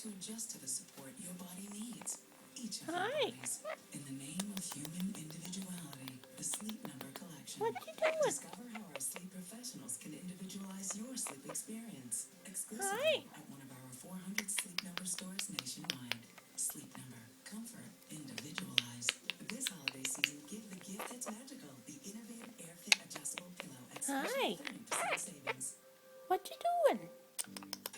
to adjust to the support your body needs. Each of our bodies. In the name of human individuality, the Sleep Number Collection. What are you doing? Discover how our sleep professionals can individualize your sleep experience. Exclusively at one of our 400 Sleep Number stores nationwide. Sleep Number. Comfort individualized. This holiday season, give the gift that's magical. The innovative AirFit adjustable pillow at special 30% savings. What you doing?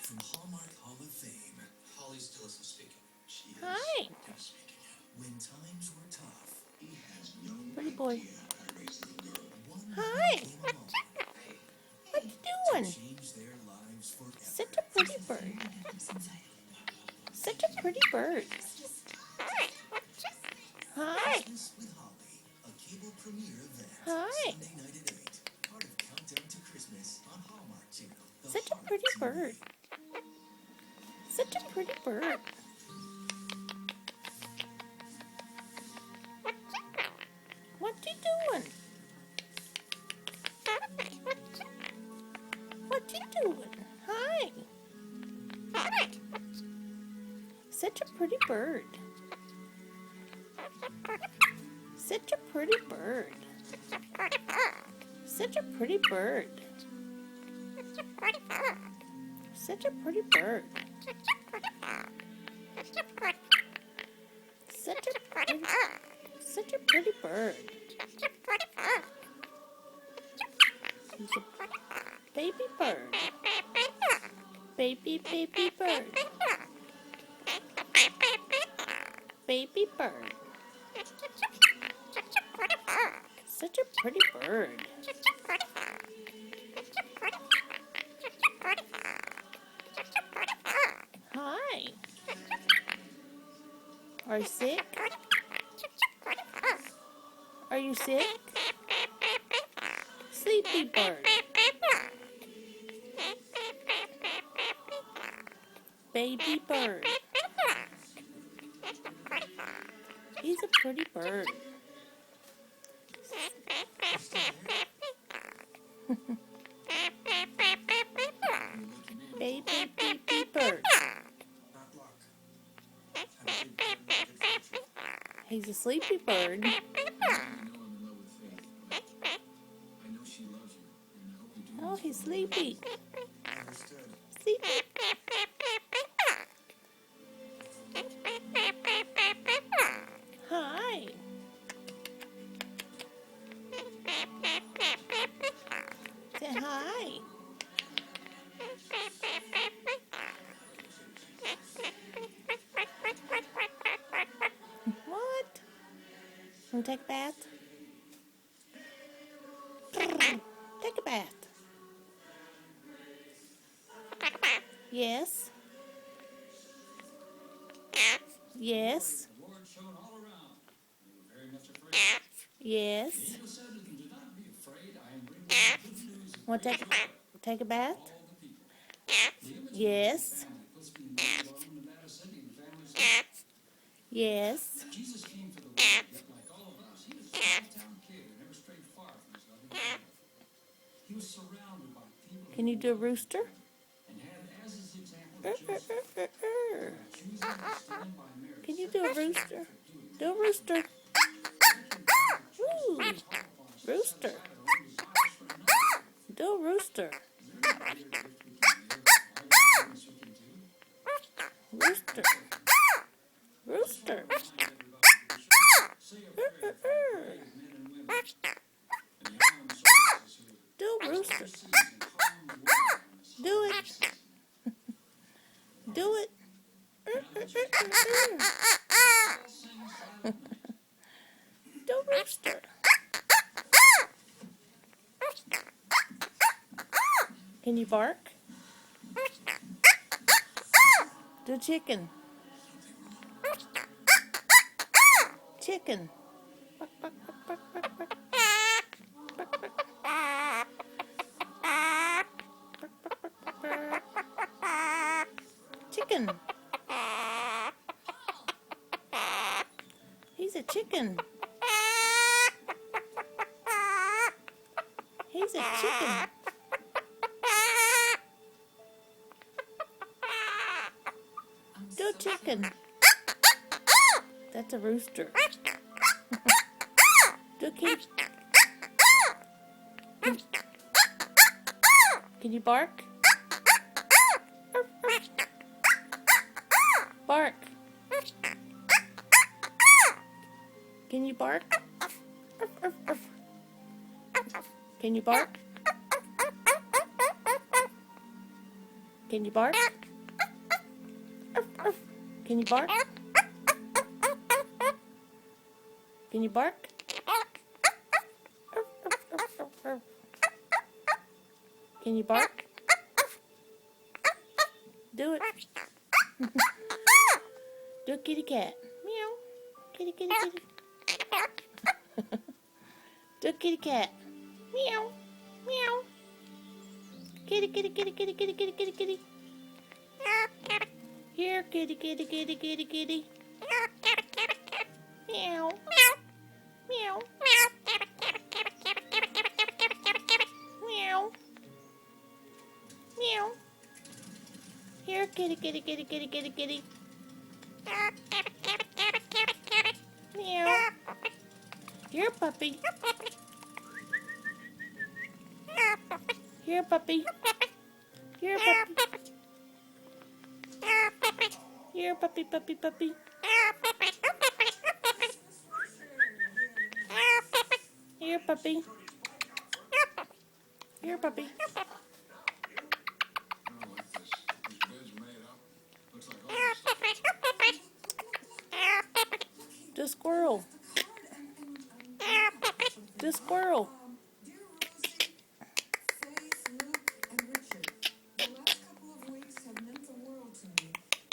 From Hallmark Hall of Fame, Holly Stillison speaking. She is Hi. speaking. When times were tough, he has no Pretty boy. idea how to raise a little girl. One Hi. came along, What you to doing? change their lives forever. Such a pretty bird. Such a pretty bird. Hi. Christmas with Holly, a cable premiere event. Hi. Sunday night at 8. Part of Countdown to Christmas on Hallmark Channel. The Such a Heart pretty TV. bird. Such a pretty bird. What you doing? What you doing? Hi. Such a pretty bird. Such a pretty bird. Such a pretty bird. Such a pretty bird. Such a pretty bird. He's a baby bird. Baby bird. Baby bird. Such a pretty bird. Hi. Are you sick? Are you sick? Sleepy bird. Baby bird. He's a pretty bird. Baby bird. He's a sleepy bird. Oh, he's sleepy. Sleepy. Hi. Say hi. What? Want to take a bath? Take a bath. Yes. Yes. Yes. Want to take a bath? Yes. Yes. Jesus came for the world, yet like all of us, he was a small town kid who never strayed far from his loving Father. He was surrounded by people Can you do a rooster? and had as his example Joseph, choosing to stand by Mary. Can you do a rooster? Do a rooster. Woo. Rooster. Do a rooster. Rooster. Rooster. Do a rooster. Do it. Do it. Do a rooster. Can you bark? Do chicken. Chicken. Chicken. He's a chicken. He's a chicken. chicken. That's a rooster. Good kitty. Can you bark? Bark. Can you bark? Can you bark? Can you bark? Can you bark? Can you bark? Can you bark? Do it. Do a kitty cat. Meow. Kitty, kitty, kitty. Do a kitty cat. Meow. Meow. Kitty, kitty, kitty, kitty, kitty, kitty, kitty, kitty. Here, kitty, kitty, kitty, kitty, kitty. Meow. Meow. Meow. Meow. Here, kitty, kitty, kitty, kitty, kitty, kitty. Meow. Here, puppy. Here, puppy. Here, puppy. Here, puppy, puppy, puppy. Here, puppy. Here, puppy. I don't like this. This bed's made up. Looks like all this stuff. The squirrel. The squirrel. Dear Rosie, Faith, Luke, and Richard, the last couple of weeks have meant the world to me.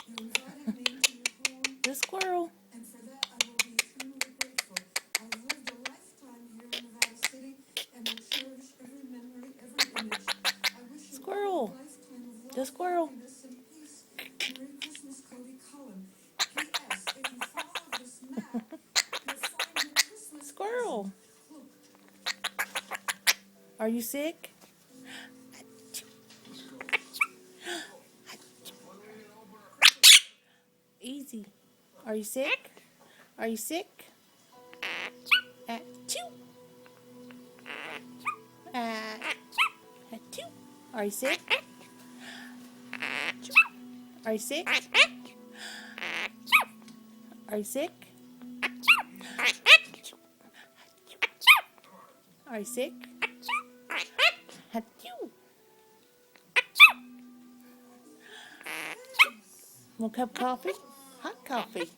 You invited me into your home, The squirrel. and for that I will be eternally grateful. I've lived a lifetime here in Nevada City, and will cherish every memory, every image. I wish you Squirrel. a lifetime of love, The squirrel. happiness, and peace. Merry Christmas, Cody Cullen. P.S. If you follow this map, you'll find your Christmas Squirrel. present. Look, Are you sick? Easy. Are you sick? Are you sick? Achoo. Achoo. Are you sick? Are you sick? Are you sick? Are you sick? Achoo. Want a cup of coffee? Hot coffee.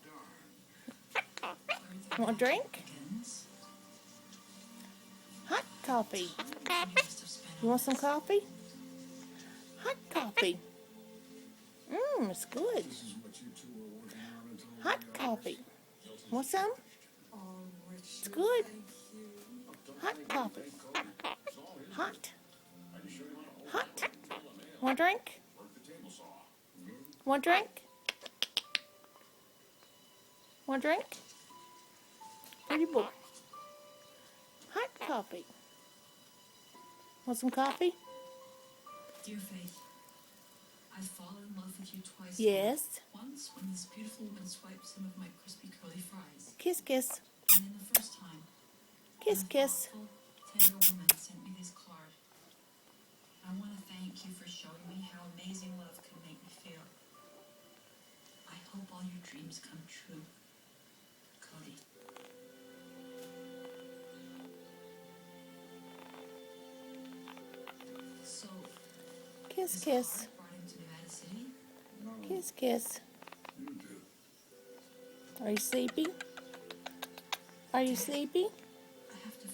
Want a drink? Hot coffee. You want some coffee? Hot coffee. It's good. This is what you two were working on until Hot coffee. Want some? oh, Richard, It's good. thank you. Hot coffee. Hot. Hot. Want a drink? Want a drink? Want a drink? Pretty boy. Hot coffee. Want some coffee? Dear Faith, I've fallen in love with you twice. Yes. Once when this beautiful woman swiped some of my crispy curly fries, Kiss, kiss. and then the first time, Kiss, when a kiss. thoughtful, tender woman sent me this card. I want to thank you for showing me how amazing love can make me feel. I hope all your dreams come true, Cody. So, Kiss, this kiss. card brought him to Nevada City? Kiss, kiss. you do. Are you sleepy? Are you sleepy? I have to